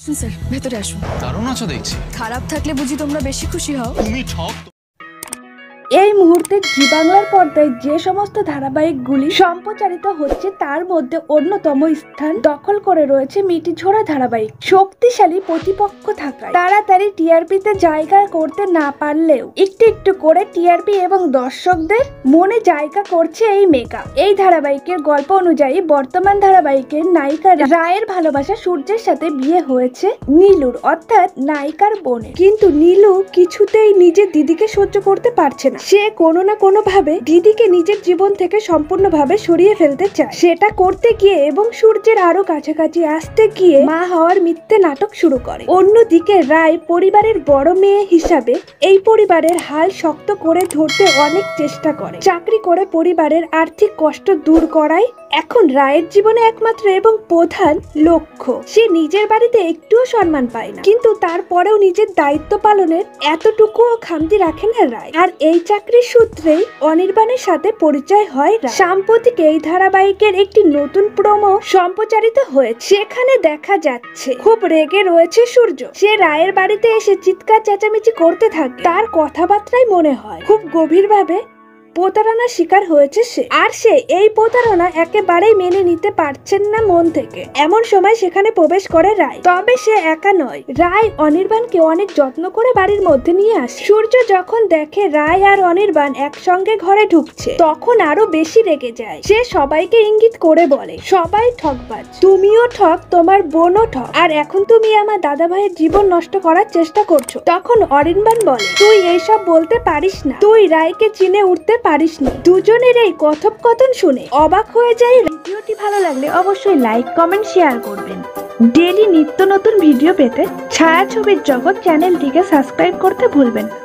আসুন স্যার, ভেতরে আসুন। দারুণ আছো দেখছি। খারাপ থাকলে বুঝি তোমরা বেশি খুশি হও? তুমি ঠক। এই মুহূর্তে জি বাংলার পর্দায় যে সমস্ত ধারাবাহিকগুলি সম্প্রচারিত হচ্ছে তার মধ্যে অন্যতম স্থান দখল করে রয়েছে মিটিঝোড়া ধারাবাহিক। শক্তিশালী প্রতিপক্ষ থাকায় তাড়াতাড়ি টিআরপিতে জায়গা করতে না পারলেও একটু একটু করে টিআরপি এবং দর্শকদের মনে জায়গা করছে এই মেগা। এই ধারাবাহিকের গল্প অনুযায়ী বর্তমান ধারাবাহিকের নায়িকা রায়ের ভালোবাসা সূর্যের সাথে বিয়ে হয়েছে নীলুর, অর্থাৎ নায়িকার বোনের। কিন্তু নীলু কিছুতেই নিজের দিদিকে সহ্য করতে পারছে না। সে কোনো না কোনো ভাবে দিদিকে নিজের জীবন থেকে সম্পূর্ণভাবে সরিয়ে ফেলতে চায়। সেটা করতে গিয়ে এবং সূর্যের আরো কাছাকাছি আসতে গিয়ে মা হওয়ার মিথ্যে নাটক শুরু করে। অন্যদিকে রায় পরিবারের বড় মেয়ে হিসাবে এই পরিবারের হাল শক্ত করে ধরতে অনেক চেষ্টা করে। চাকরি করে পরিবারের আর্থিক কষ্ট দূর করাই এখন রায়ের জীবনে একমাত্র এবং প্রধান লক্ষ্য। সে নিজের বাড়িতে একটুও সম্মান পায় না, কিন্তু তারপরেও নিজের দায়িত্ব পালনের এতটুকুও খামতি রাখে না রায়। আর এই চাকরির সূত্রেই অনির্বাণের সাথে পরিচয় হয় রায়। সাম্প্রতিক এই ধারাবাহিকের একটি নতুন প্রোমো সম্প্রচারিত হয়েছে। সেখানে দেখা যাচ্ছে খুব রেগে রয়েছে সূর্য। সে রায়ের বাড়িতে এসে চিৎকার চেঁচামেচি করতে থাকে। তার কথাবার্তায় মনে হয় খুব গভীরভাবে প্রতারণার শিকার হয়েছে সে, আর সে এই প্রতারণা একেবারেই মেনে নিতে পারছেন না মন থেকে। এমন সময় সেখানে প্রবেশ করে রায়। তবে সে একা নয়, রায় অনির্বাণকে অনেক যত্ন করে বাড়ির মধ্যে নিয়ে আসে। সূর্য যখন দেখে রায় আর অনির্বাণ একসঙ্গে ঘরে ঢুকছে তখন আরো বেশি রেগে যায়। সে সবাইকে ইঙ্গিত করে বলে, সবাই ঠকবাজ, তুমিও ঠক, তোমার বোনও ঠক, আর এখন তুমি আমার দাদা ভাইয়ের জীবন নষ্ট করার চেষ্টা করছো। তখন অনির্বাণ বলে, তুই এইসব বলতে পারিস না, তুই রায়কে চিনে উঠতে পারিসনি। দুজনের এই কথোপকথন শুনে অবাক হয়ে যায়। ভিডিওটি ভালো লাগলে অবশ্যই লাইক, কমেন্ট, শেয়ার করবেন। ডেইলি নিত্য নতুন ভিডিও পেতে ছায়াছবির জগৎ চ্যানেলটিকে সাবস্ক্রাইব করতে ভুলবেন না।